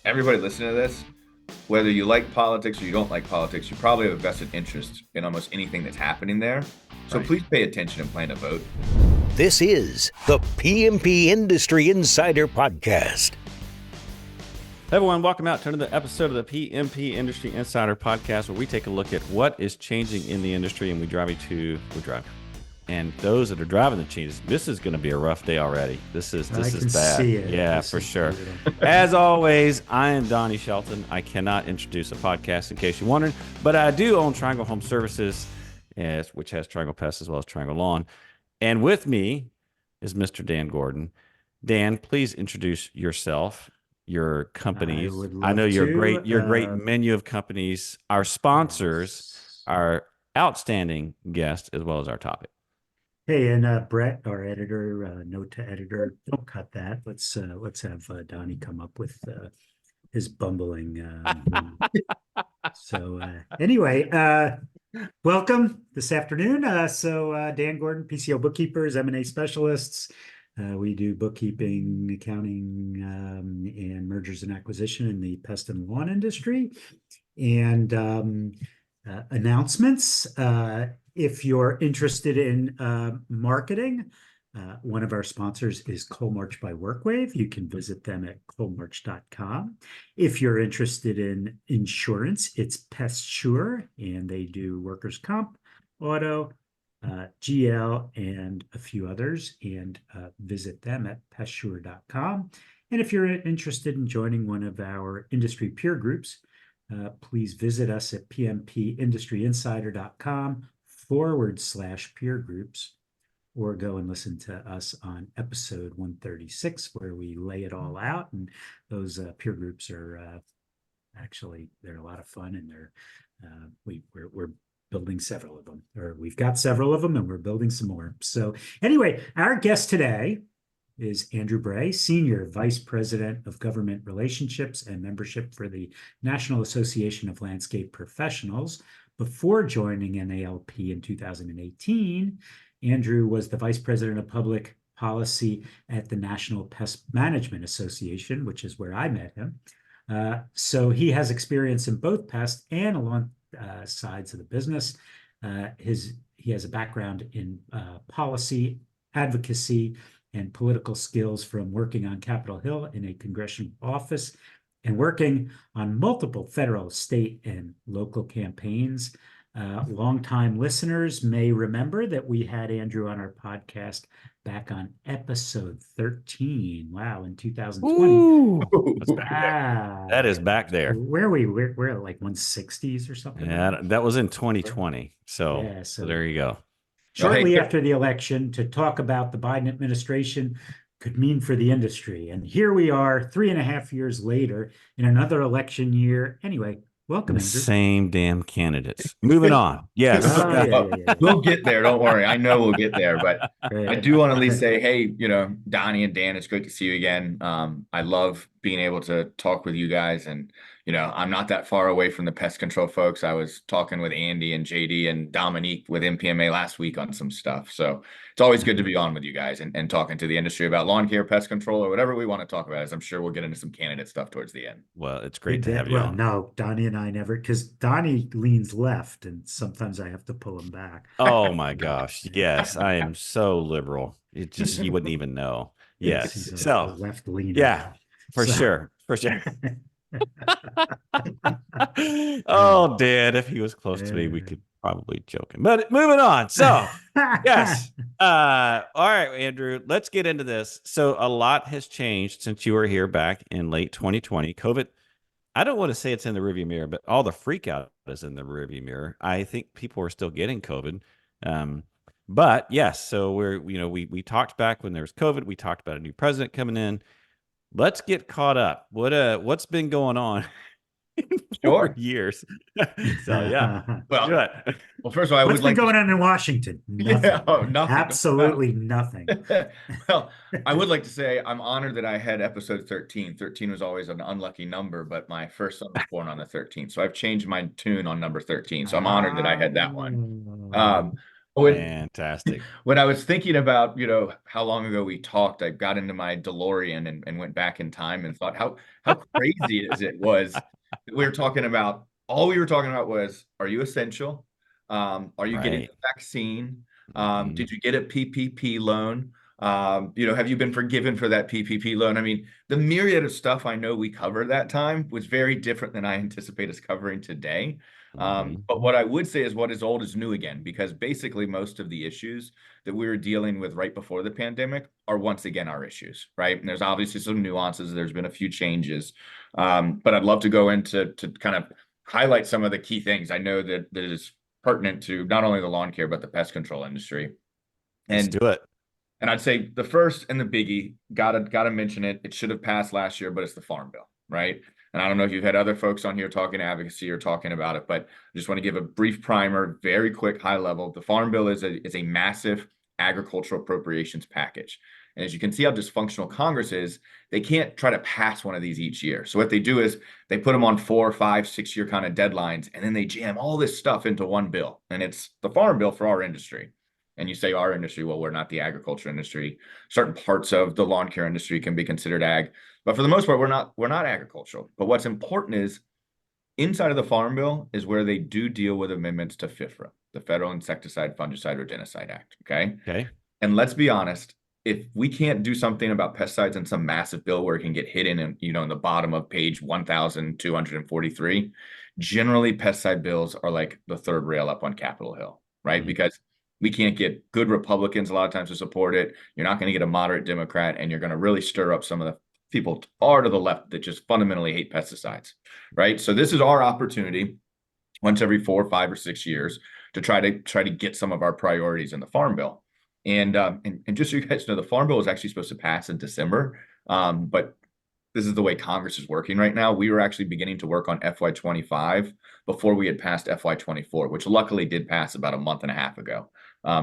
everybody listening to this, whether you like politics or you don't like politics, you probably have a vested interest in almost anything that's happening there. So Right. please pay attention and plan to vote. This is the PMP Industry Insider Podcast. Hey everyone, welcome out to another episode of the PMP Industry Insider Podcast, where we take a look at what is changing in the industry and we drive. And those that are driving the changes, this is going to be a rough day already. This is bad. See it. Yeah, this for sure. Brutal. As always, I am Donnie Shelton. I cannot introduce a podcast in case you're wondering, but I do own Triangle Home Services, which has Triangle Pest as well as Triangle Lawn. And with me is Mr. Dan Gordon. Dan, please introduce yourself, your companies. I know your great menu of companies, our sponsors, our outstanding guest, as well as our topic. Hey, and Brett, our editor, note to editor, don't cut that. Let's have Donnie come up with his bumbling. Anyway, welcome this afternoon. Dan Gordon, PCO Bookkeepers, M&A specialists. We do bookkeeping, accounting, and mergers and acquisition in the pest and lawn industry. And announcements. If you're interested in marketing, one of our sponsors is Coalmarch by WorkWave. You can visit them at coalmarch.com. If you're interested in insurance, it's PestSure, and they do workers' comp, auto, GL, and a few others, and visit them at pestsure.com. And if you're interested in joining one of our industry peer groups, please visit us at pmpindustryinsider.com/peer groups, or go and listen to us on episode 136, where we lay it all out. And those peer groups are actually, they're a lot of fun, and we're building several of them, or we've got several of them, and we're building some more. So anyway, our guest today is Andrew Bray, Senior Vice President of Government Relationships and Membership for the National Association of Landscape Professionals. Before joining NALP in 2018, Andrew was the Vice President of Public Policy at the National Pest Management Association, which is where I met him. So he has experience in both pest and along sides of the business. He has a background in policy, advocacy, and political skills from working on Capitol Hill in a congressional office and working on multiple federal, state, and local campaigns. Longtime listeners may remember that we had Andrew on our podcast back on episode 13. Wow, in 2020. Ooh, that is back there. Where are we? We're at like 160s or something. Yeah, that was in 2020. So there you go. Shortly after the election, to talk about the Biden administration could mean for the industry. And here we are 3.5 years later in another election year. Anyway, welcome, Andrew. Same damn candidates. Moving on. Yes. Yeah. We'll get there. Don't worry. I know we'll get there. But I do want to at least say, hey, Donnie and Dan, it's great to see you again. I love being able to talk with you guys. And, I'm not that far away from the pest control folks. I was talking with Andy and JD and Dominique with MPMA last week on some stuff. So it's always good to be on with you guys and talking to the industry about lawn care, pest control, or whatever we want to talk about, as I'm sure we'll get into some candidate stuff towards the end. Well, it's great to have you on. No, Donnie and I never, because Donnie leans left and sometimes I have to pull him back. Oh my gosh. Yes, I am so liberal. It just, you wouldn't even know. Yes. So left leaning. Yeah, for sure. Oh, Dan, if he was close to me, we could probably joke him. But moving on. So, yes. All right, Andrew, let's get into this. So a lot has changed since you were here back in late 2020. COVID, I don't want to say it's in the rearview mirror, but all the freak out is in the rearview mirror. I think people are still getting COVID. But yes, so we talked back when there was COVID. We talked about a new president coming in. Let's get caught up. What's been going on for years? So yeah. Well, first of all, what's been going on in Washington? Nothing. Nothing. Absolutely nothing. Well, I would like to say I'm honored that I had episode 13. 13 was always an unlucky number, but my first son was born on the 13th. So I've changed my tune on number 13. So I'm honored that I had that one. Fantastic. When I was thinking about, how long ago we talked, I got into my DeLorean and went back in time and thought how crazy it was. We were talking about, all we were talking about was, are you essential? Are you getting Right. the vaccine? Mhm. Did you get a PPP loan? Have you been forgiven for that PPP loan? I mean, the myriad of stuff I know we covered that time was very different than I anticipate us covering today. Mhm. But what I would say is what is old is new again, because basically most of the issues that we were dealing with right before the pandemic are once again our issues, right? And there's obviously some nuances. There's been a few changes, but I'd love to go into kind of highlight some of the key things I know that is pertinent to not only the lawn care but the pest control industry. Let's And do it. and I'd say the first and the biggie, gotta mention it. It should have passed last year, but it's the Farm Bill, right? And I don't know if you've had other folks on here talking advocacy or talking about it, but I just want to give a brief primer, very quick, high level. The Farm Bill is a massive agricultural appropriations package. And as you can see how dysfunctional Congress is, they can't try to pass one of these each year. So what they do is they put them on 4, 5, 6 year kind of deadlines, and then they jam all this stuff into one bill. And it's the Farm Bill for our industry. And you say our industry, well, we're not the agriculture industry. Certain parts of the lawn care industry can be considered ag, but for the most part, we're not agricultural. But what's important is inside of the Farm Bill is where they do deal with amendments to FIFRA, the Federal Insecticide, Fungicide, Rodenticide Act. Okay. Okay. And let's be honest, if we can't do something about pesticides in some massive bill where it can get hidden in, in the bottom of page 1,243, generally pesticide bills are like the third rail up on Capitol Hill, right? Mhm. Because we can't get good Republicans a lot of times to support it. You're not going to get a moderate Democrat, and you're going to really stir up some of the people far to the left that just fundamentally hate pesticides, right? So this is our opportunity once every 4, 5, or 6 years to try to get some of our priorities in the Farm Bill. And just so you guys know, the Farm Bill is actually supposed to pass in December, but this is the way Congress is working right now. We were actually beginning to work on FY25 before we had passed FY24, which luckily did pass about a month and a half ago.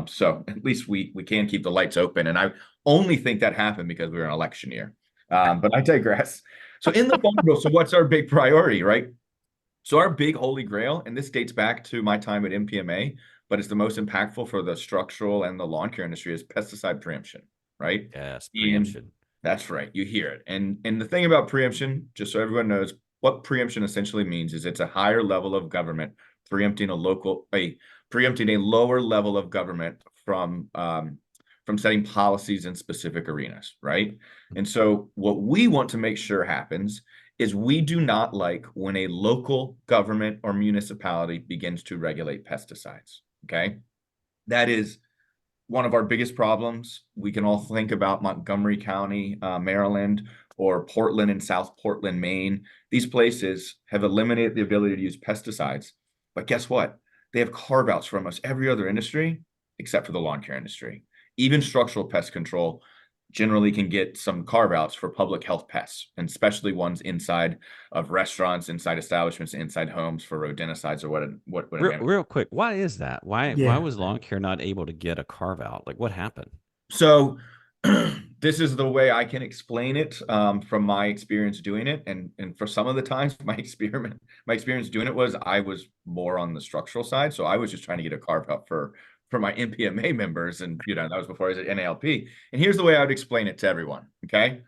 So at least we can keep the lights open. And I only think that happened because we were in election year. But I digress. So in the Farm Bill, so what's our big priority, right? So our big holy grail, and this dates back to my time at MPMA, but it's the most impactful for the structural and the lawn care industry, is pesticide preemption, right? Yes. And Preemption. that's right. You hear it. And the thing about preemption, just so everyone knows, what preemption essentially means is it's a higher level of government preempting preempting a lower level of government from setting policies in specific arenas, right? And so what we want to make sure happens is we do not like when a local government or municipality begins to regulate pesticides, okay? That is one of our biggest problems. We can all think about Montgomery County, Maryland, or Portland and South Portland, Maine. These places have eliminated the ability to use pesticides, but guess what? They have carve-outs from us every other industry except for the lawn care industry. Even structural pest control generally can get some carve-outs for public health pests, and especially ones inside of restaurants, inside establishments, inside homes for rodenticides or what Real quick, why is that? Why Yeah. was lawn care not able to get a carve out? Like, what happened? So this is the way I can explain it from my experience doing it. And for some of the times my experience doing it was I was more on the structural side. So I was just trying to get a carve out for my MPMA members. And that was before I was at NALP. And here's the way I would explain it to everyone. Okay.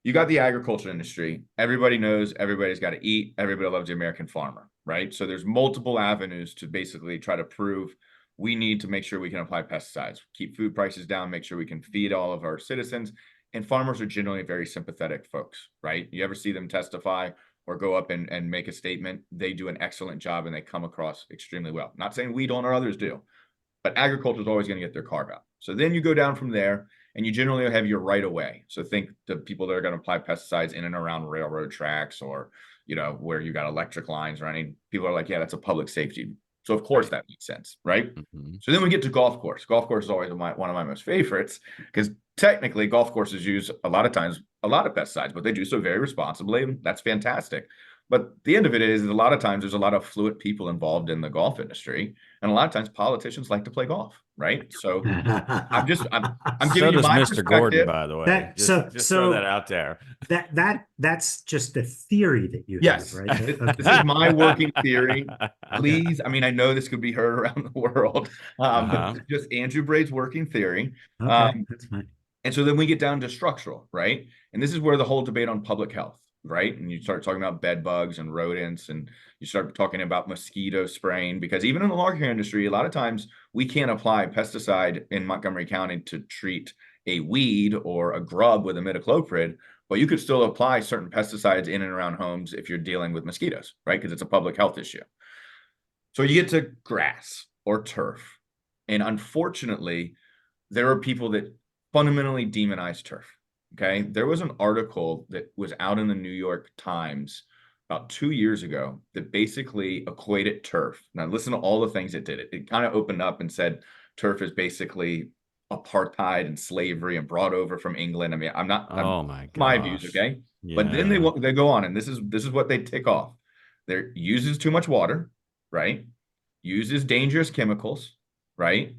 You got the agriculture industry. Everybody knows everybody's got to eat. Everybody loves the American farmer, right? So there's multiple avenues to basically try to prove we need to make sure we can apply pesticides, keep food prices down, make sure we can feed all of our citizens. And farmers are generally very sympathetic folks, right? You ever see them testify or go up and make a statement? They do an excellent job and they come across extremely well. Not saying we don't or others do, but agriculture is always going to get their carve out. So then you go down from there and you generally have your right of way. So think the people that are going to apply pesticides in and around railroad tracks or, where you got electric lines running. People are like, yeah, that's a public safety. So of course that makes sense, right? Mhm. So then we get to golf course. Golf course is always one of my most favorites because technically golf courses use a lot of times a lot of pesticides, but they do so very responsibly, and that's fantastic. But the end of it is a lot of times there's a lot of fluid people involved in the golf industry, and a lot of times politicians like to play golf. right? So I'm So giving you does my Mr. Gordon, perspective. by the way. That Just throw that out there. that's just a theory that you have, Yes, right? this is my working theory. Please, I mean, I know this could be heard around the world, but this is just Andrew Braid's working theory. Okay, that's fine. And so then we get down to structural, right? And this is where the whole debate on public health, right? And you start talking about bed bugs and rodents, and you start talking about mosquito spraying, because even in the lawn care industry, a lot of times we can't apply pesticide in Montgomery County to treat a weed or a grub with imidacloprid, but you could still apply certain pesticides in and around homes if you're dealing with mosquitoes, right? Because it's a public health issue. So you get to grass or turf. And unfortunately, there are people that fundamentally demonize turf. Okay. There was an article that was out in the New York Times about 2 years ago that basically equated turf. Now, listen to all the things it did. It kind of opened up and said turf is basically apartheid and slavery and brought over from England. I mean, Oh my my views, gosh. okay? Yeah. But then they go on, and this is what they tick off. There uses too much water, right? Uses dangerous chemicals, right?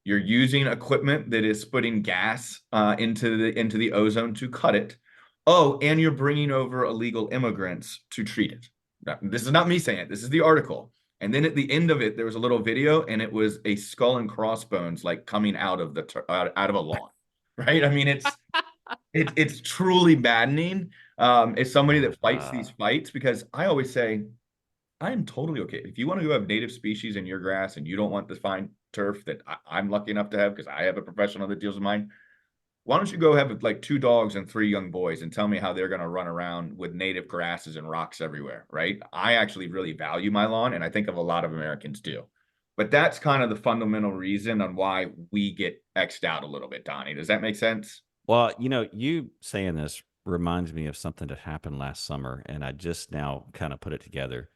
You're using equipment that is putting gas into the ozone to cut it. Oh, and you're bringing over illegal immigrants to treat it. Now, this is not me saying it. This is the article. And then at the end of it, there was a little video, and it was a skull and crossbones like coming out of out of a lawn, right? I mean, it's truly maddening. As somebody that fights these fights, because I always say, I am totally okay. If you want to go have native species in your grass and you don't want the fine turf that I'm lucky enough to have because I have a professional that deals with mine, why don't you go have like 2 dogs and 3 young boys and tell me how they're going to run around with native grasses and rocks everywhere, right? I actually really value my lawn, and I think of a lot of Americans do. But that's kind of the fundamental reason on why we get X'd out a little bit, Donnie. Does that make sense? Well, you saying this reminds me of something that happened last summer, and I just now kind of put it together.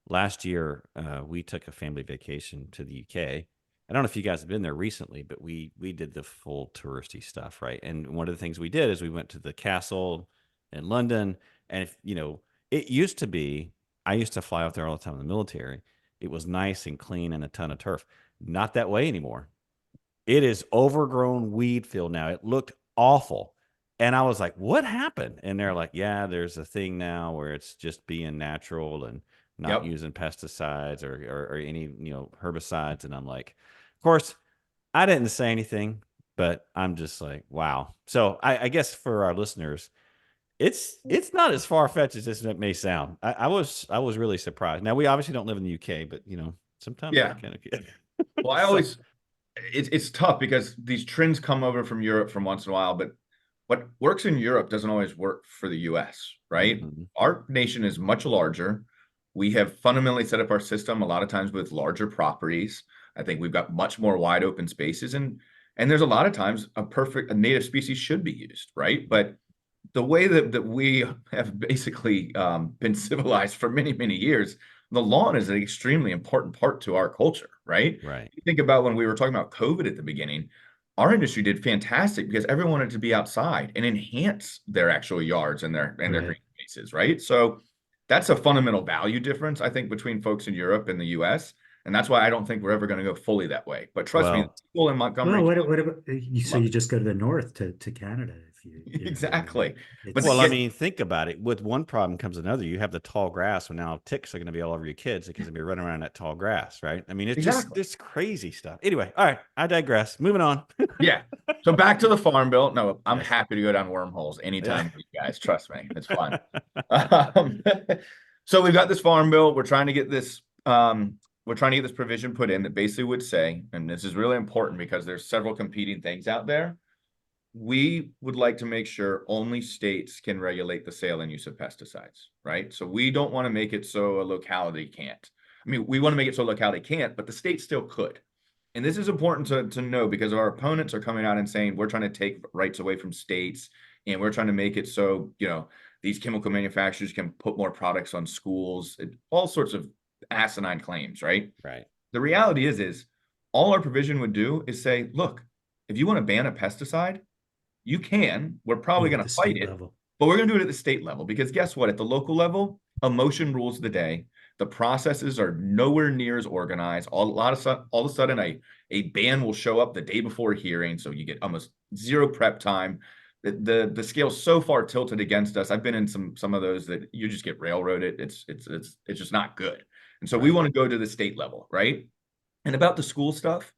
Last year, we took a family vacation to the UK. I don't know if you guys have been there recently, but we did the full touristy stuff, right? And one of the things we did is we went to the castle in London, and it used to be, I used to fly out there all the time in the military. It was nice and clean and a ton of turf. Not that way anymore. It is overgrown weed field now. It looked awful. And I was like, what happened? And they're like, yeah, there's a thing now where it's just being natural and not using pesticides or any, herbicides. And I'm like, of course, I didn't say anything, but I'm just like, wow. So I guess for our listeners, it's not as far-fetched as it may sound. I was really surprised. Now, we obviously don't live in the UK, but sometimes Yeah. we kind of get. Well, I always it's tough because these trends come over from Europe from once in a while, but what works in Europe doesn't always work for the US, right? Mm-hmm. Our nation is much larger. We have fundamentally set up our system a lot of times with larger properties. I think we've got much more wide open spaces, and there's a lot of times a native species should be used, right? But the way that we have basically been civilized for many, many years, the lawn is an extremely important part to our culture, right? Right. You think about when we were talking about COVID at the beginning, our industry did fantastic because everyone wanted to be outside and enhance their actual yards and their green spaces, right? So that's a fundamental value difference, I think, between folks in Europe and the US. And that's why I don't think we're ever going to go fully that way. But trust me, people in Montgomery. Well, what about so you just go to the north to Canada if you exactly. But well, I mean, think about it. With one problem comes another. You have the tall grass, and now ticks are going to be all over your kids because they'll be running around that tall grass, right? I mean, it's just this crazy stuff. Anyway, all right, I digress. Moving on. Yeah. So back to the farm bill. No, I'm happy to go down wormholes anytime, you guys. Trust me, it's fun. So we've got this farm bill. We're trying to get this. We're trying to get this provision put in that basically would say, and this is really important because there's several competing things out there. We would like to make sure only states can regulate the sale and use of pesticides, right? So we don't want to make it so a locality can't. I mean, we want to make it so a locality can't, but the state still could. And this is important to know because our opponents are coming out and saying we're trying to take rights away from states and we're trying to make it so, these chemical manufacturers can put more products on schools, all sorts of asinine claims, right? Right. The reality is all our provision would do is say, look, if you want to ban a pesticide, you can. We're probably going to fight it, but we're going to do it at the state level because guess what? At the local level, emotion rules the day. the processes are nowhere near as organized. All of a sudden, a ban will show up the day before hearing, so you get almost zero prep time. The scale's so far tilted against us. I've been in some of those that you just get railroaded. It's just not good. And so we want to go to the state level, right? And about the school stuff,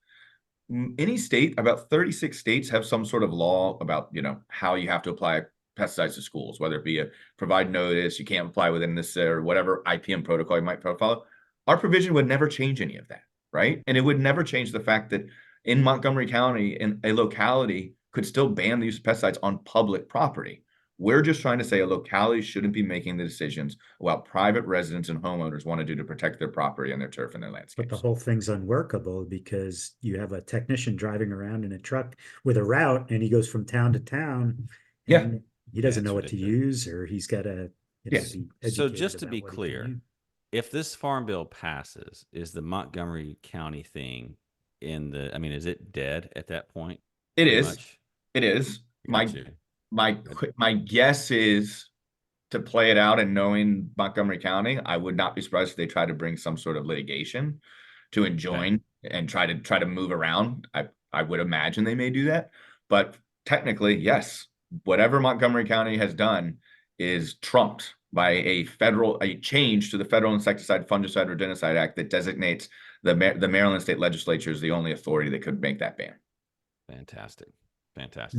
any state, about 36 states have some sort of law about, how you have to apply pesticides to schools, whether it be a provide notice, you can't apply within this or whatever IPM protocol you might follow. Our provision would never change any of that, right? And it would never change the fact that in Montgomery County, in a locality could still ban the use of pesticides on public property. We're just trying to say a locality shouldn't be making the decisions what private residents and homeowners want to do to protect their property and their turf and their landscapes. But the whole thing's unworkable because you have a technician driving around in a truck with a route and he goes from town to town. Yeah. He doesn't know what to use, or he's got to. Yes. So just to be clear, if this farm bill passes, is the Montgomery County thing is it dead at that point? It is. It is. My guess is, to play it out and knowing Montgomery County, I would not be surprised if they try to bring some sort of litigation to enjoin and try to move around. I would imagine they may do that, but technically, yes, whatever Montgomery County has done is trumped by a change to the Federal Insecticide, Fungicide, Rodenticide Act that designates the Maryland State Legislature as the only authority that could make that ban. Fantastic.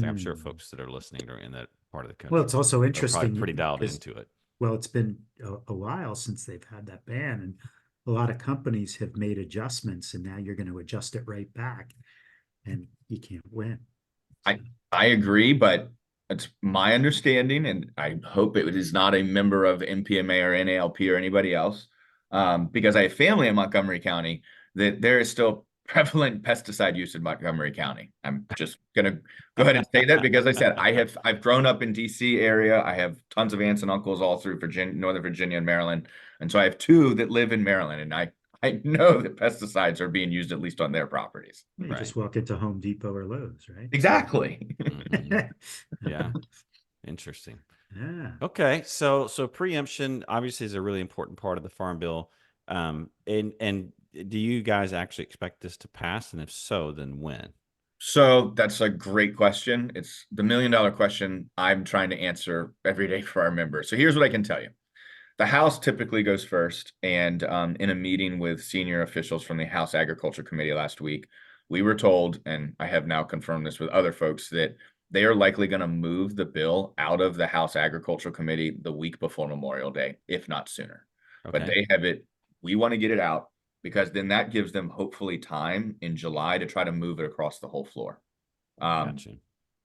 I'm sure folks that are listening are in that part of the country. Well, it's also interesting. Pretty dialed into it. Well, it's been a while since they've had that ban, and a lot of companies have made adjustments, and now you're going to adjust it right back, and you can't win. I agree, but it's my understanding, and I hope it is not a member of MPMA or NALP or anybody else, because I have family in Montgomery County, that there is still prevalent pesticide use in Montgomery County. I'm just going to go ahead and say that because I said I've grown up in DC area. I have tons of aunts and uncles all through Northern Virginia and Maryland. And so I have two that live in Maryland, and I know that pesticides are being used at least on their properties. You just walk into Home Depot or Lowe's, right? Exactly. Yeah. Interesting. Yeah. Okay. So preemption obviously is a really important part of the Farm Bill. And do you guys actually expect this to pass? And if so, then when? So that's a great question. It's the $1 million question I'm trying to answer every day for our members. So here's what I can tell you. The House typically goes first, and in a meeting with senior officials from the House Agriculture Committee last week, we were told, and I have now confirmed this with other folks, that they are likely going to move the bill out of the House Agriculture Committee the week before Memorial Day, if not sooner. Okay. But they have it. We want to get it out because then that gives them hopefully time in July to try to move it across the whole floor. Gotcha.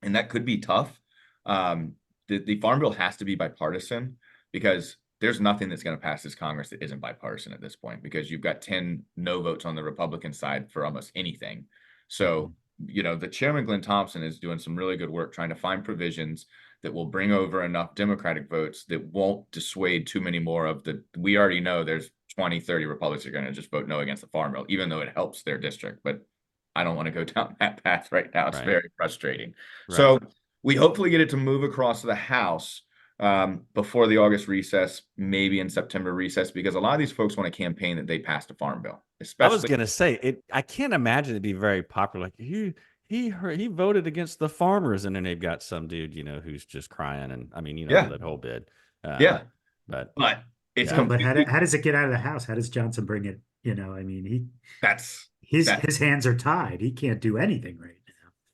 And that could be tough. The Farm Bill has to be bipartisan because there's nothing that's going to pass this Congress that isn't bipartisan at this point, because you've got 10 no votes on the Republican side for almost anything. So, the chairman, Glenn Thompson, is doing some really good work trying to find provisions that will bring over enough Democratic votes that won't dissuade too many more of we already know there's 20, 30 Republicans are going to just vote no against the Farm Bill, even though it helps their district. But I don't want to go down that path right now. It's very frustrating. Right. So we hopefully get it to move across the House before the August recess, maybe in September recess, because a lot of these folks want to campaign that they passed a Farm Bill. Especially, I was going to say it. I can't imagine it'd be very popular. Like he voted against the farmers, and then they've got some dude, who's just crying, and that whole bit. But it's but how does it get out of the House? How does Johnson bring it? His hands are tied. He can't do anything right now.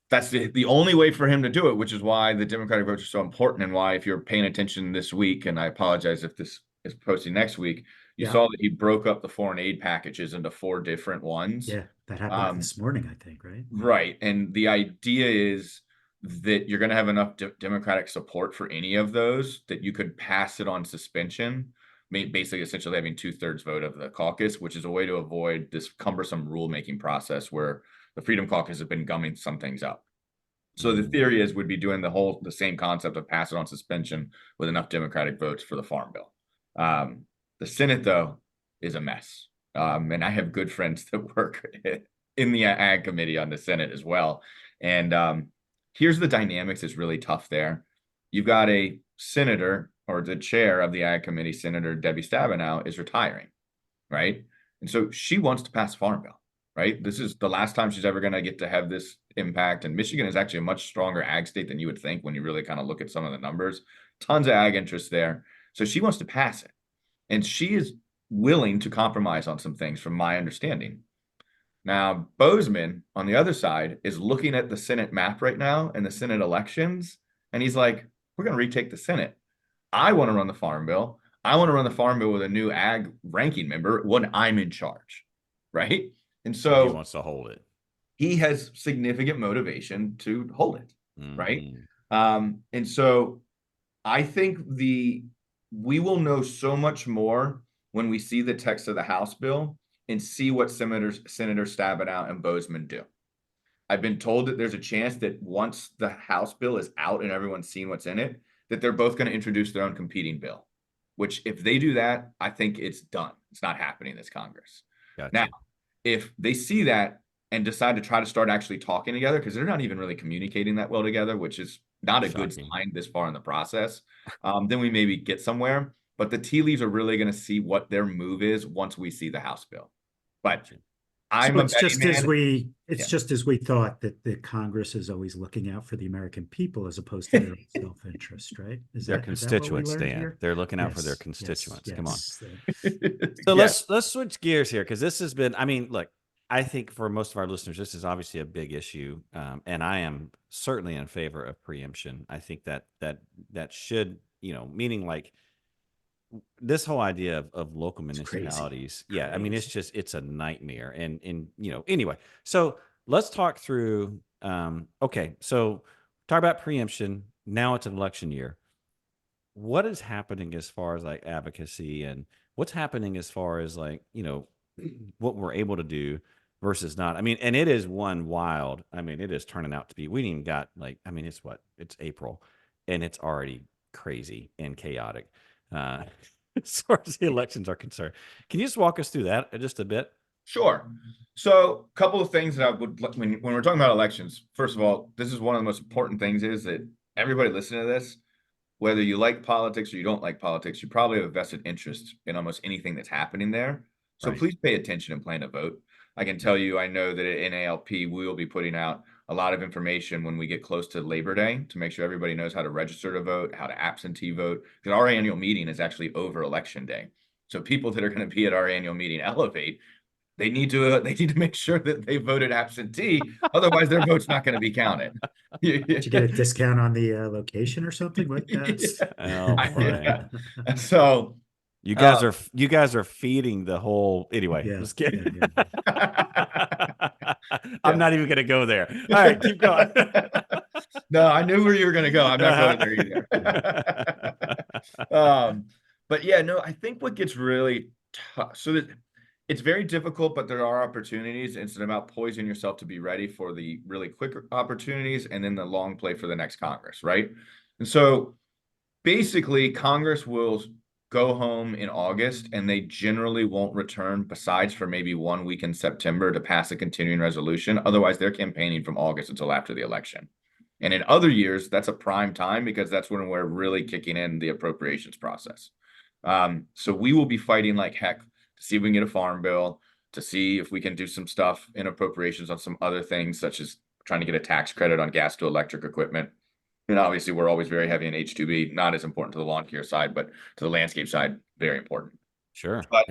That's the only way for him to do it, which is why the Democratic votes are so important, and why, if you're paying attention this week, and I apologize if this is posted next week, you saw that he broke up the foreign aid packages into 4 different ones. Yeah, that happened this morning, I think, right? Right. And the idea is that you're going to have enough Democratic support for any of those that you could pass it on suspension, basically essentially having 2/3 vote of the caucus, which is a way to avoid this cumbersome rulemaking process where the Freedom Caucus has been gumming some things up. So the theory is we'd be doing the same concept of pass it on suspension with enough Democratic votes for the Farm Bill. The Senate, though, is a mess. And I have good friends that work in the Ag Committee on the Senate as well. And here's the dynamics that's really tough there. You've got a senator, or the chair of the Ag Committee, Senator Debbie Stabenow, is retiring. right? And so she wants to pass a farm bill, right? This is the last time she's ever going to get to have this impact. And Michigan is actually a much stronger ag state than you would think when you really kind of look at some of the numbers. Tons of ag interest there. So she wants to pass it. And she is willing to compromise on some things from my understanding. Now, Bozeman, on the other side, is looking at the Senate map right now and the Senate elections. And he's like, we're going to retake the Senate. I want to run the farm bill. I want to run the farm bill with a new ag ranking member when I'm in charge, right? And so he wants to hold it. He has significant motivation to hold it, right? And so I think we will know so much more when we see the text of the House bill and see what Senator Stabenow and Bozeman do. I've been told that there's a chance that once the House bill is out and everyone's seen what's in it, that they're both going to introduce their own competing bill, which if they do that, I think it's done. It's not happening this Congress. Gotcha. Now, if they see that and decide to try to start actually talking together, because they're not even really communicating that well together, which is not a good sign this far in the process, then we maybe get somewhere. But the tea leaves are really going to see what their move is once we see the House bill. But it's just as we thought that the Congress is always looking out for the American people as opposed to their own self-interest, right? Their constituents, Dan. They're looking out for their constituents. Come on. So let's switch gears here, because this has been, I mean, look, I think for most of our listeners, this is obviously a big issue, and I am certainly in favor of preemption. I think that should, meaning like this whole idea of local municipalities. Yeah. I mean, it's a nightmare. And anyway, so let's talk through, okay. So talk about preemption. Now it's an election year. What is happening as far as like advocacy, and what's happening as far as like, what we're able to do versus not? I mean, and it is one wild, I mean, it is turning out to be, we even got like, I mean, it's April and it's already crazy and chaotic. As far as the elections are concerned. Can you just walk us through that just a bit? Sure. So a couple of things that I would, when we're talking about elections, first of all, this is one of the most important things is that everybody listening to this, whether you like politics or you don't like politics, you probably have a vested interest in almost anything that's happening there. So please pay attention and plan to vote. I can tell you, I know that at NALP, we will be putting out a lot of information when we get close to Labor Day to make sure everybody knows how to register to vote, how to absentee vote, because our annual meeting is actually over Election Day. So people that are going to be at our annual meeting Elevate, they need to make sure that they voted absentee. Otherwise, their vote's not going to be counted. Did you get a discount on the location or something? What? So you guys are feeding the whole. Anyway, just kidding. I'm not even going to go there. All right, keep going. No, I knew where you were going to go. I'm not going there either. But yeah, no, I think what gets really tough. So that it's very difficult, but there are opportunities. It's about poising yourself to be ready for the really quick opportunities and then the long play for the next Congress, right? And so basically, Congress will go home in August, and they generally won't return besides for maybe 1 week in September to pass a continuing resolution. Otherwise, they're campaigning from August until after the election. And in other years, that's a prime time because that's when we're really kicking in the appropriations process. So we will be fighting like heck to see if we can get a farm bill, to see if we can do some stuff in appropriations on some other things, such as trying to get a tax credit on gas to electric equipment. And obviously, we're always very heavy in H2B, not as important to the lawn care side, but to the landscape side, very important. Sure. But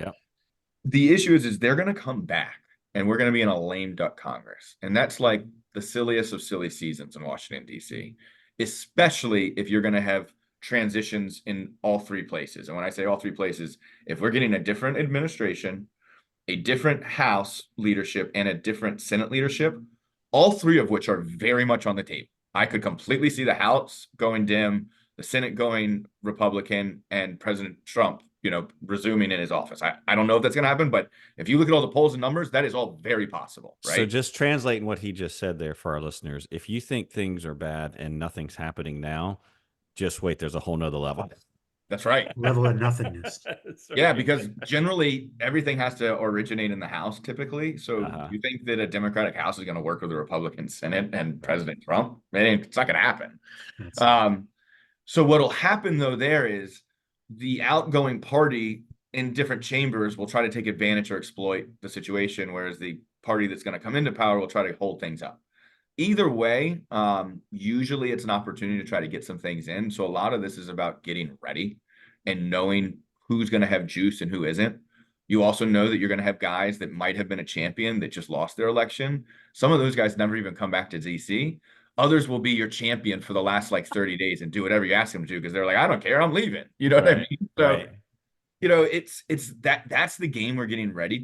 the issue is they're going to come back, and we're going to be in a lame duck Congress. And that's like the silliest of silly seasons in Washington, D.C., especially if you're going to have transitions in all three places. And when I say all three places, if we're getting a different administration, a different House leadership, and a different Senate leadership, all three of which are very much on the table. I could completely see the House going Dem, the Senate going Republican, and President Trump, resuming in his office. I don't know if that's going to happen, but if you look at all the polls and numbers, that is all very possible, right? So just translating what he just said there for our listeners, if you think things are bad and nothing's happening now, just wait. There's a whole nother level. That's right. Level of nothingness. Yeah, because generally everything has to originate in the House typically. So you think that a Democratic House is going to work with a Republican Senate and President Trump? It's not going to happen. So what'll happen though there is the outgoing party in different chambers will try to take advantage or exploit the situation, whereas the party that's going to come into power will try to hold things up. Either way, usually it's an opportunity to try to get some things in. So a lot of this is about getting ready and knowing who's going to have juice and who isn't. You also know that you're going to have guys that might have been a champion that just lost their election. Some of those guys never even come back to DC. Others will be your champion for the last like 30 days and do whatever you ask them to because they're like, I don't care, I'm leaving. You know what I mean? So, you know, it's that's the game we're getting ready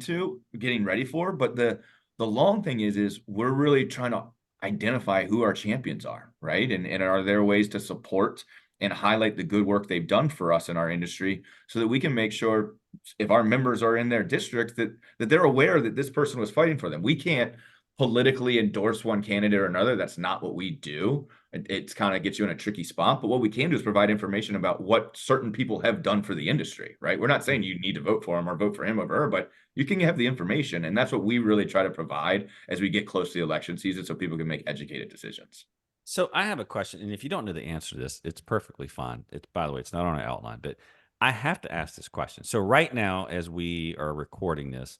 for. But the long thing is we're really trying to identify who our champions are, right? And are there ways to support and highlight the good work they've done for us in our industry so that we can make sure if our members are in their district that they're aware that this person was fighting for them. We can't politically endorse one candidate or another. That's not what we do. It's kind of gets you in a tricky spot. But what we can do is provide information about what certain people have done for the industry, right? We're not saying you need to vote for him or vote for him over her, but you can have the information. And that's what we really try to provide as we get close to the election season so people can make educated decisions. So I have a question, and if you don't know the answer to this, it's perfectly fine. It's, by the way, it's not on our outline, but I have to ask this question. So right now, as we are recording this,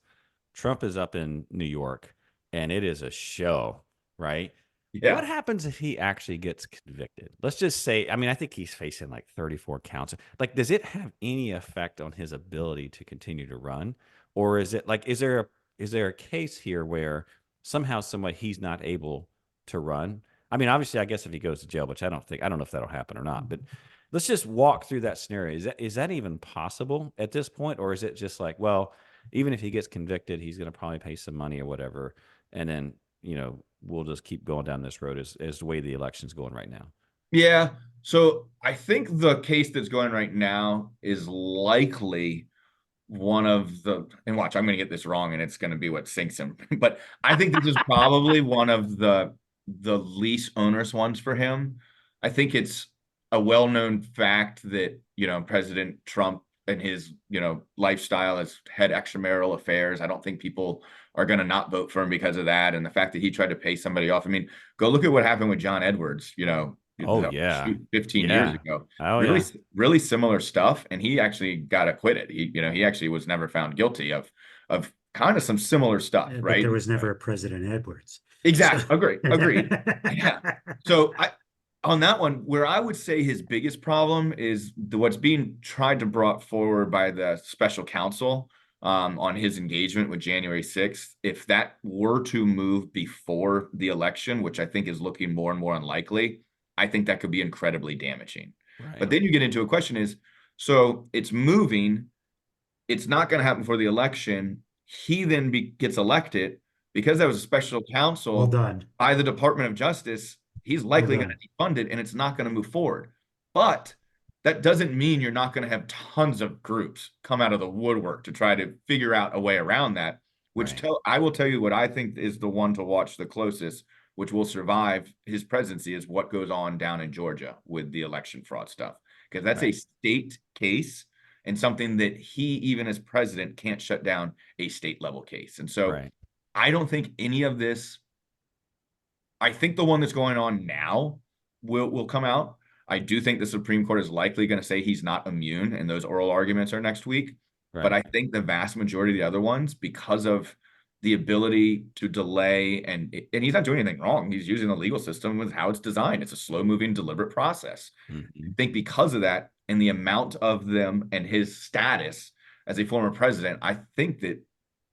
Trump is up in New York, and it is a show, right? Yeah. What happens if he actually gets convicted? Let's just say, I mean, I think he's facing like 34 counts. Like, does it have any effect on his ability to continue to run? Or is it like, is there a case here where somehow, some way he's not able to run? I mean, obviously, I guess if he goes to jail, which I don't know if that'll happen or not, but let's just walk through that scenario. Is that even possible at this point? Or is it just like, well, even if he gets convicted, he's going to probably pay some money or whatever. And then, you know, we'll just keep going down this road as the way the election's going right now. Yeah. So I think the case that's going right now is likely one of the, and watch, I'm going to get this wrong and it's going to be what sinks him. But I think this is probably one of the least onerous ones for him. I think it's a well-known fact that, you know, President Trump and his, you know, lifestyle has had extramarital affairs. I don't think people are going to not vote for him because of that. And the fact that he tried to pay somebody off. I mean, go look at what happened with John Edwards, you know, 15 years ago. Really similar stuff. And he actually got acquitted. He actually was never found guilty of kind of some similar stuff, right? But there was never a President Edwards. Exactly. So. Agreed. Yeah. So on that one, where I would say his biggest problem is what's being tried to brought forward by the special counsel on his engagement with January 6th. If that were to move before the election, which I think is looking more and more unlikely, I think that could be incredibly damaging. Right. But then you get into a question is, so it's moving, it's not going to happen before the election. He then gets elected because that was a special counsel by the Department of Justice. He's likely going to defund it and it's not going to move forward. But that doesn't mean you're not going to have tons of groups come out of the woodwork to try to figure out a way around that, which I will tell you what I think is the one to watch the closest, which will survive his presidency, is what goes on down in Georgia with the election fraud stuff. Because that's a state case and something that he, even as president, can't shut down a state level case. And so I don't think any of this, I think the one that's going on now will come out. I do think the Supreme Court is likely going to say he's not immune, and those oral arguments are next week. Right. But I think the vast majority of the other ones, because of the ability to delay, and he's not doing anything wrong. He's using the legal system with how it's designed. It's a slow-moving, deliberate process. Mm-hmm. I think because of that and the amount of them and his status as a former president, I think that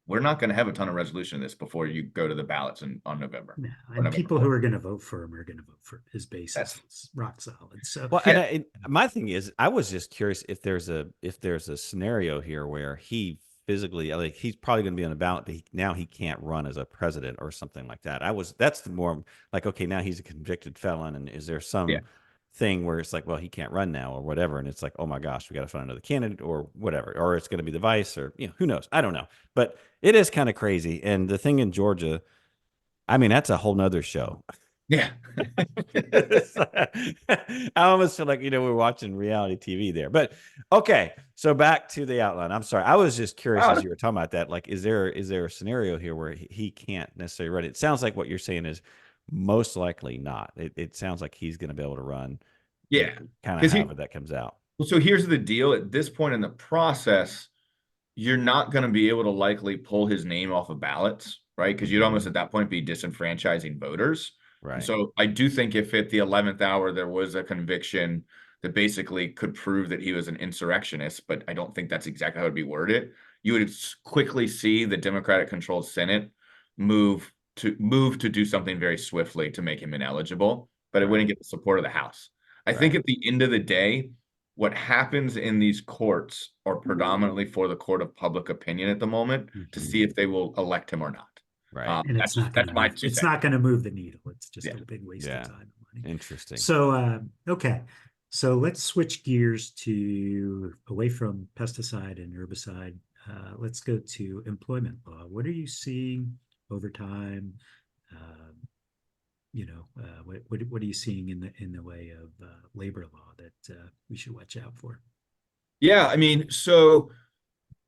we're not going to have a ton of resolution of this before you go to the ballots on November. No, and people who are going to vote for him are going to vote for his base. That's rock solid. So, well, and my thing is, I was just curious if there's a scenario here where he physically, like, he's probably going to be on the ballot, but now he can't run as a president or something like that. That's the more like, okay, now he's a convicted felon, and is there some thing where it's like, well, he can't run now or whatever, and it's like, oh my gosh, we got to find another candidate or whatever, or it's going to be the vice, or who knows? I don't know, but it is kind of crazy. And the thing in Georgia, I mean, that's a whole nother show. Yeah. I almost feel like, we're watching reality TV there. But okay, so back to the outline. I'm sorry. I was just curious as you were talking about that. Like, is there a scenario here where he can't necessarily run? It sounds like what you're saying is most likely not. It sounds like he's going to be able to run. Yeah. Kind of however that comes out. Well, so here's the deal. At this point in the process, you're not going to be able to likely pull his name off of ballots, right? Because you'd almost at that point be disenfranchising voters. And Right. so I do think if at the 11th hour there was a conviction that basically could prove that he was an insurrectionist, but I don't think that's exactly how it would be worded, you would quickly see the Democratic-controlled Senate move to do something very swiftly to make him ineligible, but it wouldn't get the support of the House. I think at the end of the day, what happens in these courts are predominantly for the court of public opinion at the moment to see if they will elect him or not. Right. And it's not going to my move, 2 it's cents. not going to move the needle. It's just Yeah. a big waste Yeah. of time and money. Interesting. So, okay. So let's switch gears to away from pesticide and herbicide. Let's go to employment law. What are you seeing over time? What are you seeing in the way of labor law that we should watch out for? Yeah, I mean, so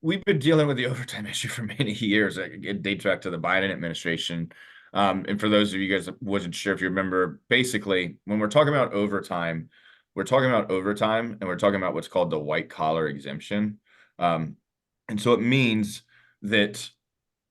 we've been dealing with the overtime issue for many years. It dates back to the Biden administration. And for those of you guys that wasn't sure if you remember, basically, when we're talking about overtime, we're talking about overtime and we're talking about what's called the white collar exemption. And so it means that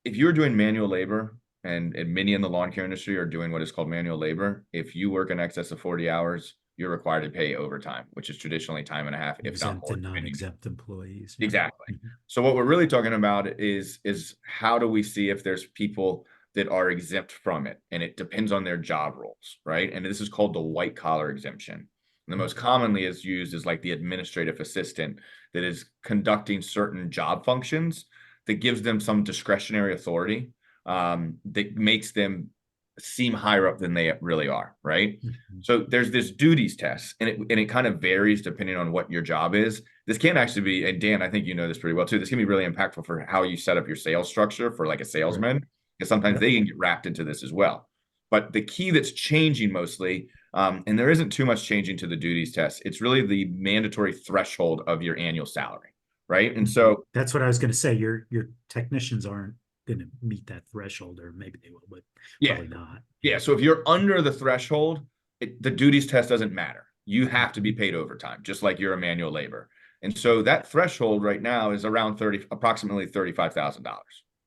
if you're doing manual labor, and many in the lawn care industry are doing what is called manual labor, if you work in excess of 40 hours, you're required to pay overtime, which is traditionally time and a half, if not Exempt more. and non-exempt employees. Exactly. Mhm. So what we're really talking about is how do we see if there's people that are exempt from it? And it depends on their job roles, right? And this is called the white collar exemption. And the most commonly is used as like the administrative assistant that is conducting certain job functions that gives them some discretionary authority that makes them seem higher up than they really are, right? Mhm. So there's this duties test, and it kind of varies depending on what your job is. This can actually be, and Dan, I think you know this pretty well too. This can be really impactful for how you set up your sales structure for like a salesman, because sometimes they can get wrapped into this as well. But the key that's changing mostly, and there isn't too much changing to the duties test, it's really the mandatory threshold of your annual salary, right? And so that's what I was going to say. Your technicians aren't going to meet that threshold, or maybe they will, but probably not. Yeah. So if you're under the threshold, the duties test doesn't matter. You have to be paid overtime, just like you're a manual labor. And so that threshold right now is around approximately $35,000,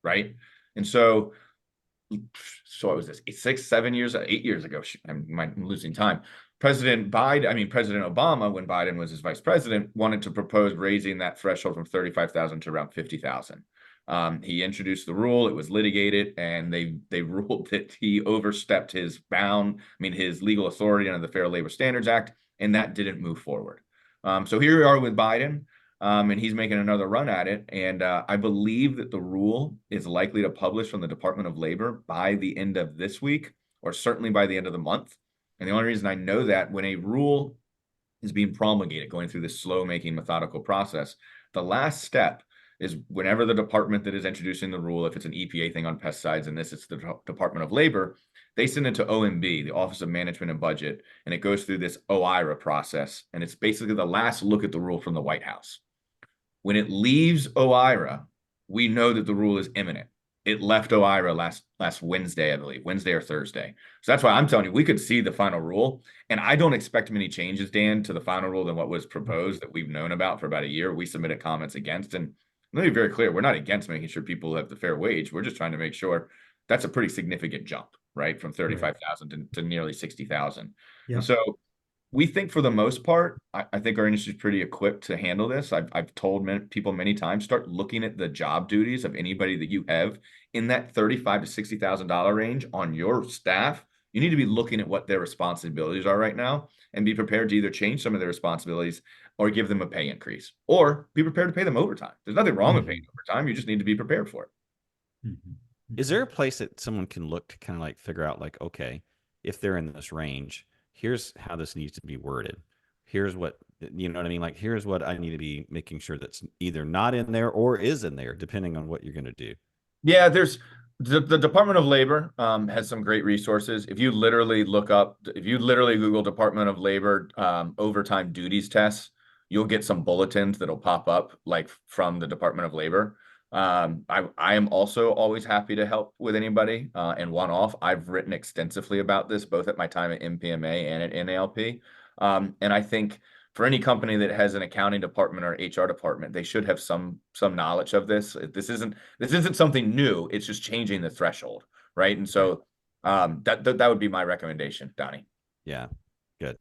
right? And so what was this? 6, 7 years, 8 years ago? I'm losing time. President Obama, when Biden was his vice president, wanted to propose raising that threshold from 35,000 to around 50,000. He introduced the rule, it was litigated, and they ruled that he overstepped his his legal authority under the Fair Labor Standards Act, and that didn't move forward. So here we are with Biden, and he's making another run at it. And I believe that the rule is likely to publish from the Department of Labor by the end of this week, or certainly by the end of the month. And the only reason I know that, when a rule is being promulgated, going through this slow-making methodical process, the last step is whenever the department that is introducing the rule, if it's an EPA thing on pesticides, and this is the Department of Labor, they send it to OMB, the Office of Management and Budget, and it goes through this OIRA process. And it's basically the last look at the rule from the White House. When it leaves OIRA, we know that the rule is imminent. It left OIRA last Wednesday, I believe, Wednesday or Thursday. So that's why I'm telling you, we could see the final rule. And I don't expect many changes, Dan, to the final rule than what was proposed that we've known about for about a year. We submitted comments against, and let me be very clear, we're not against making sure people have the fair wage. We're just trying to make sure that's a pretty significant jump, right? From 35,000 to nearly 60,000. Yeah. And so we think for the most part, I think our industry is pretty equipped to handle this. I've told people many times, start looking at the job duties of anybody that you have in that $35,000 to $60,000 range on your staff. You need to be looking at what their responsibilities are right now and be prepared to either change some of their responsibilities or give them a pay increase, or be prepared to pay them overtime. There's nothing wrong with paying overtime. You just need to be prepared for it. Is there a place that someone can look to kind of like figure out, like, okay, if they're in this range, here's how this needs to be worded. Here's what, you know what I mean? Like, here's what I need to be making sure that's either not in there or is in there, depending on what you're going to do. Yeah, there's the Department of Labor has some great resources. If you literally Google Department of Labor overtime duties tests, you'll get some bulletins that'll pop up like from the Department of Labor. I am also always happy to help with anybody and one-off. I've written extensively about this, both at my time at MPMA and at NALP. And I think for any company that has an accounting department or HR department, they should have some knowledge of this. This isn't something new. It's just changing the threshold, right? And so that would be my recommendation, Donnie. Yeah, good.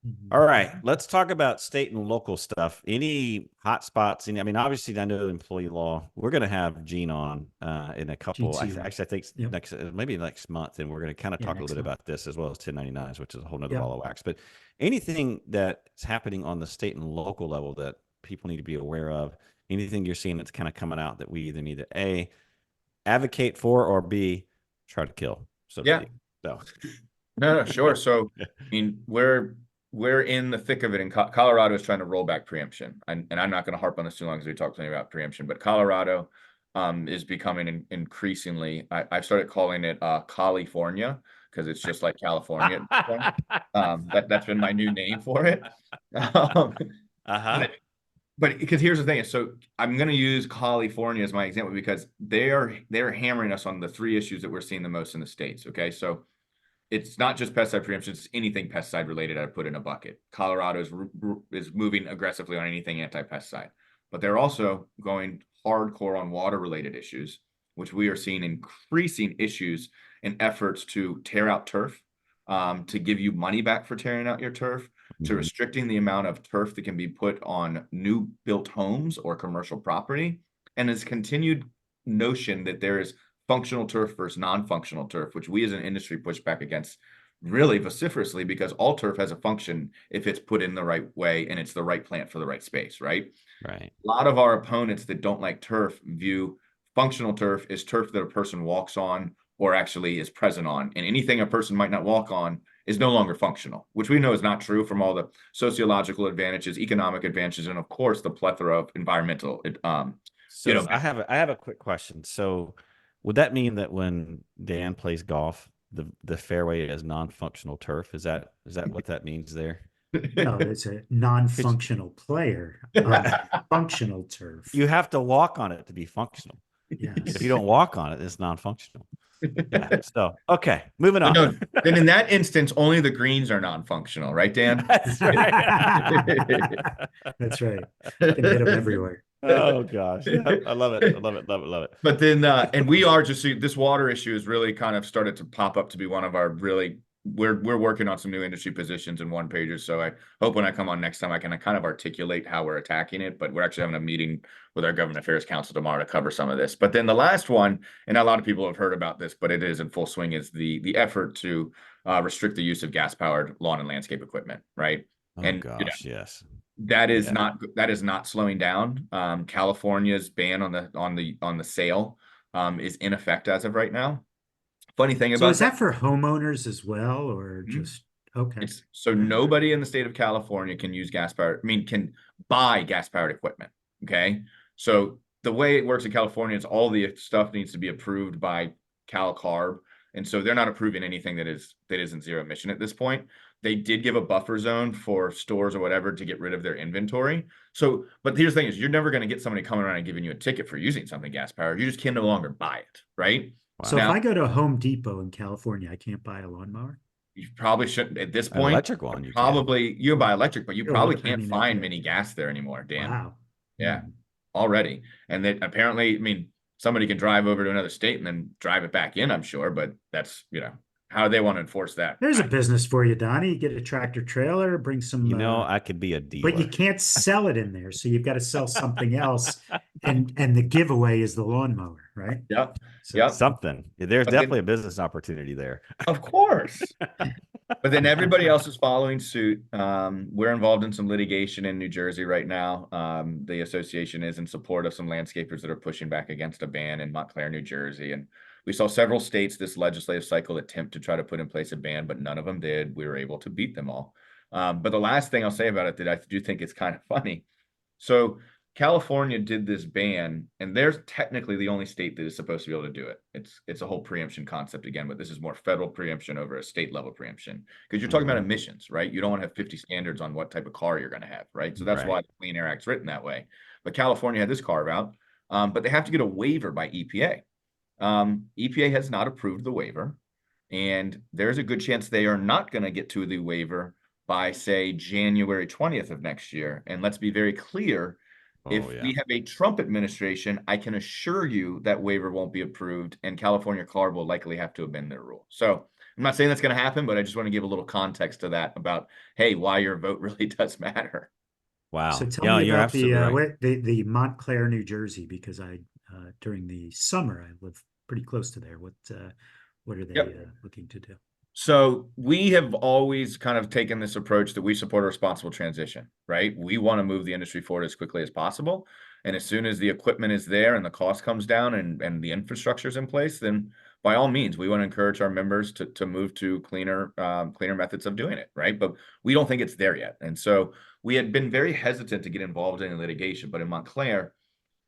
Mhm. All right, let's talk about state and local stuff. Any hot spots? I mean, obviously, I know the employee law. We're going to have Gene on in a couple. Gene Seeley. Actually, I think Yep. maybe next month, and we're going to kind of talk a little bit about this as well as 1099s, which is a whole nother Yep. ball of wax. But anything that's happening on the state and local level that people need to be aware of, anything you're seeing that's kind of coming out that we either need to A, advocate for, or B, try to kill. So Yeah. So. No, sure. So, I mean, we're in the thick of it. And Colorado is trying to roll back preemption. And I'm not going to harp on this too long as we talk to me about preemption, but Colorado is becoming increasingly, I've started calling it California, because it's just like California. That's been my new name for it. But because here's the thing, so I'm going to use California as my example because they're hammering us on the 3 issues that we're seeing the most in the states. Okay, so it's not just pesticide preemption; it's anything pesticide related I put in a bucket. Colorado is moving aggressively on anything anti-pesticide, but they're also going hardcore on water related issues, which we are seeing increasing issues and efforts to tear out turf, to give you money back for tearing out your turf, to restricting the amount of turf that can be put on new built homes or commercial property, and this continued notion that there is functional turf versus non-functional turf, which we as an industry push back against really vociferously, because all turf has a function if it's put in the right way and it's the right plant for the right space, right? Right. A lot of our opponents that don't like turf view functional turf as turf that a person walks on or actually is present on, and anything a person might not walk on is no longer functional, which we know is not true from all the sociological advantages, economic advantages, and of course the plethora of environmental So I have a quick question. So would that mean that when Dan plays golf, the fairway is non-functional turf? Is that what that means there? No, it's a non-functional player on functional turf. You have to walk on it to be functional. Yes. If you don't walk on it, it's non-functional. Yeah. So okay, moving on. No, then in that instance, only the greens are non-functional, right, Dan? That's right. That's right. You can hit them everywhere. Oh gosh, yeah, I love it. I love it. But then, and we are just this water issue has really kind of started to pop up to be one of our really. We're working on some new industry positions and one pagers. So I hope when I come on next time, I can kind of articulate how we're attacking it. But we're actually having a meeting with our Government Affairs Council tomorrow to cover some of this. But then the last one, and a lot of people have heard about this, but it is in full swing, is the effort to restrict the use of gas-powered lawn and landscape equipment, right? Oh and gosh, yes. That is not slowing down. California's ban on the sale is in effect as of right now. Funny thing about is that for homeowners as well, or just okay? So nobody in the state of California can use can buy gas-powered equipment. Okay, so the way it works in California is all the stuff needs to be approved by CalCarb, and so they're not approving anything that isn't zero emission at this point. They did give a buffer zone for stores or whatever to get rid of their inventory. So, but here's the thing: is you're never going to get somebody coming around and giving you a ticket for using something gas-powered. You just can no longer buy it, right? So now, if I go to Home Depot in California, I can't buy a lawnmower? You probably shouldn't at this point. An electric one. You buy electric, but you probably can't find many gas there anymore, Dan. Wow. Yeah, already. And that apparently, I mean, somebody can drive over to another state and then drive it back in, I'm sure, but that's, how do they want to enforce that? There's a business for you, Donnie. You get a tractor trailer, bring some. I could be a dealer. But you can't sell it in there, so you've got to sell something else, and the giveaway is the lawnmower, right? Yep. So, something. There's definitely a business opportunity there. Of course. But then everybody else is following suit. We're involved in some litigation in New Jersey right now. The association is in support of some landscapers that are pushing back against a ban in Montclair, New Jersey, and we saw several states this legislative cycle attempt to try to put in place a ban, but none of them did. We were able to beat them all. But the last thing I'll say about it that I do think is kind of funny. So California did this ban, and they're technically the only state that is supposed to be able to do it. It's a whole preemption concept again, but this is more federal preemption over a state level preemption, because you're talking about emissions, right? You don't want to have 50 standards on what type of car you're going to have, right? So that's why the Clean Air Act's written that way. But California had this carve out, but they have to get a waiver by EPA. EPA has not approved the waiver, and there's a good chance they are not going to get to the waiver by, say, January 20th of next year. And let's be very clear, if we have a Trump administration, I can assure you that waiver won't be approved, and California CARB will likely have to amend their rule. So I'm not saying that's going to happen, but I just want to give a little context to that about, hey, why your vote really does matter. Wow. So tell me you're about absolutely right. the Montclair, New Jersey, because I during the summer I live pretty close to there. What are they looking to do? So we have always kind of taken this approach that we support a responsible transition, right? We want to move the industry forward as quickly as possible. And as soon as the equipment is there and the cost comes down and the infrastructure is in place, then by all means, we want to encourage our members to move to cleaner methods of doing it, right? But we don't think it's there yet. And so we had been very hesitant to get involved in litigation. But in Montclair,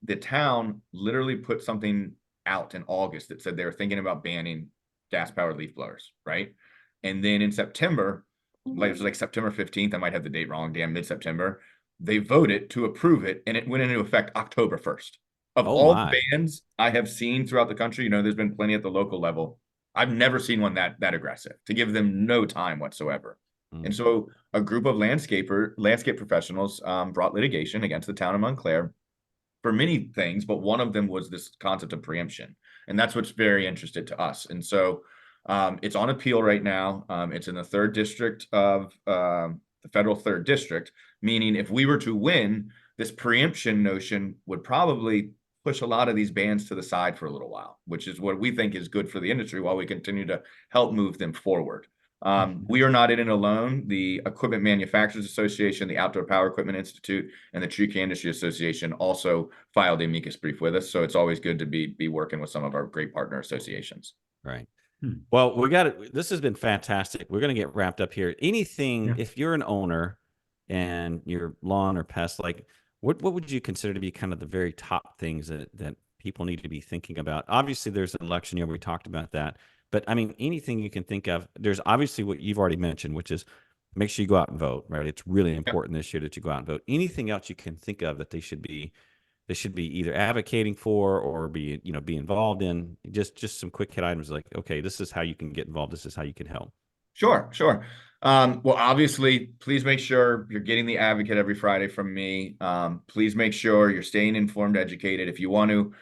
the town literally put something out in August that said they were thinking about banning gas-powered leaf blowers, right? And then in September, like it was like September 15th, I might have the date wrong, damn, mid-September, they voted to approve it, and it went into effect October 1st. Of all the bans I have seen throughout the country, there's been plenty at the local level. I've never seen one that aggressive, to give them no time whatsoever. And so a group of landscape professionals brought litigation against the town of Montclair for many things, but one of them was this concept of preemption. And that's what's very interesting to us. And so it's on appeal right now. It's in the 3rd district of the federal 3rd district, meaning if we were to win, this preemption notion would probably push a lot of these bans to the side for a little while, which is what we think is good for the industry while we continue to help move them forward. We are not in it alone. The Equipment Manufacturers Association, the Outdoor Power Equipment Institute, and the Tree Care Industry Association also filed a amicus brief with us. So it's always good to be working with some of our great partner associations. Right. Well, we got it. This has been fantastic. We're going to get wrapped up here. Anything, if you're an owner and your lawn or pest, like what would you consider to be kind of the very top things that people need to be thinking about? Obviously, there's an election year. We talked about that. But I mean, anything you can think of, there's obviously what you've already mentioned, which is make sure you go out and vote, right? It's really important this year that you go out and vote. Anything else you can think of that they should be either advocating for or be involved in? Just some quick hit items like, okay, this is how you can get involved. This is how you can help. Sure. Well, obviously, please make sure you're getting the advocate every Friday from me. Please make sure you're staying informed, educated. If you want to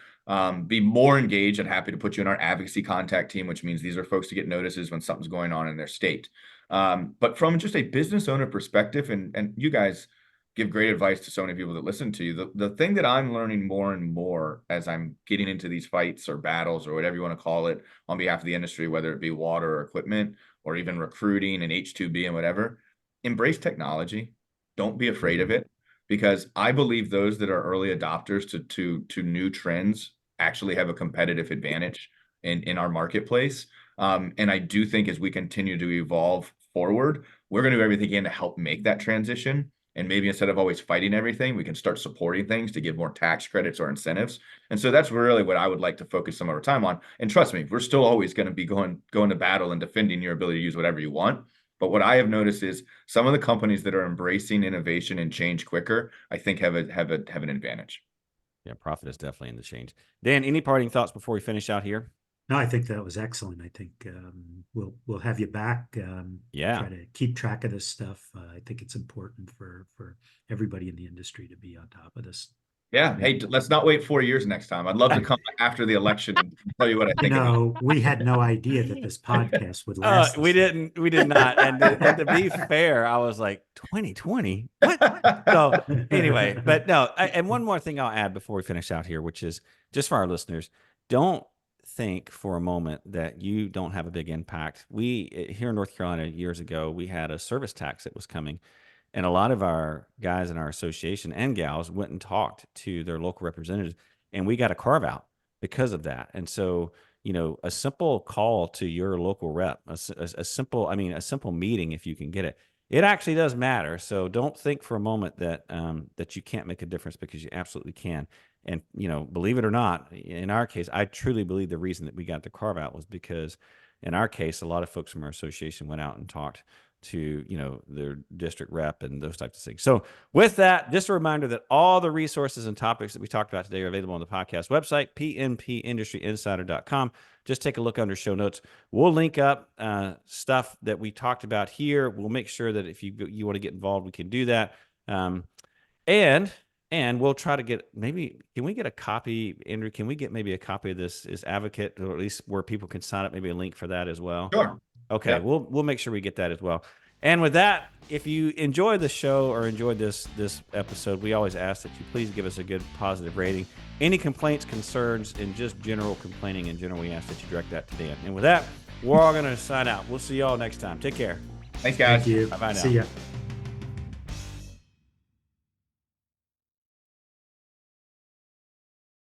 be more engaged, I'm happy to put you in our advocacy contact team, which means these are folks to get notices when something's going on in their state. But from just a business owner perspective, and you guys give great advice to so many people that listen to you, the thing that I'm learning more and more as I'm getting into these fights or battles or whatever you want to call it on behalf of the industry, whether it be water or equipment or even recruiting and H2B and whatever, embrace technology. Don't be afraid of it, because I believe those that are early adopters to new trends actually have a competitive advantage in our marketplace. And I do think as we continue to evolve forward, we're going to do everything again to help make that transition. And maybe instead of always fighting everything, we can start supporting things to give more tax credits or incentives. And so that's really what I would like to focus some of our time on. And trust me, we're still always going to be going to battle and defending your ability to use whatever you want. But what I have noticed is some of the companies that are embracing innovation and change quicker, I think have an advantage. Yeah, profit is definitely in the change. Dan, any parting thoughts before we finish out here? No, I think that was excellent. I think we'll have you back. Try to keep track of this stuff. I think it's important for everybody in the industry to be on top of this. Yeah. Hey, let's not wait 4 years next time. I'd love to come after the election and tell you what I think. No, we had no idea that this podcast would last. We did not. And to be fair, I was like, 2020? What? So anyway, but no. And one more thing I'll add before we finish out here, which is just for our listeners, don't think for a moment that you don't have a big impact. We here in North Carolina years ago, we had a service tax that was coming. And a lot of our guys in our association and gals went and talked to their local representatives, and we got a carve out because of that. And so, a simple call to your local rep, a simple meeting, if you can get it, it actually does matter. So don't think for a moment that that you can't make a difference, because you absolutely can. And, believe it or not, in our case, I truly believe the reason that we got the carve out was because in our case, a lot of folks from our association went out and talked to, their district rep and those types of things. So with that, just a reminder that all the resources and topics that we talked about today are available on the podcast website, pmpindustryinsider.com. Just take a look under show notes. We'll link up stuff that we talked about here. We'll make sure that if you want to get involved, we can do that. And we'll try to get, maybe, can we get a copy, Andrew? Can we get maybe a copy of this as advocate, or at least where people can sign up, maybe a link for that as well? Sure. Okay, Yeah. we'll make sure we get that as well. And with that, if you enjoy the show or enjoyed this episode, we always ask that you please give us a good positive rating. Any complaints, concerns, and just general complaining in general, we ask that you direct that to Dan. And with that, we're all going to sign out. We'll see you all next time. Take care. Thanks, guys. Thank you. Bye-bye now. See ya.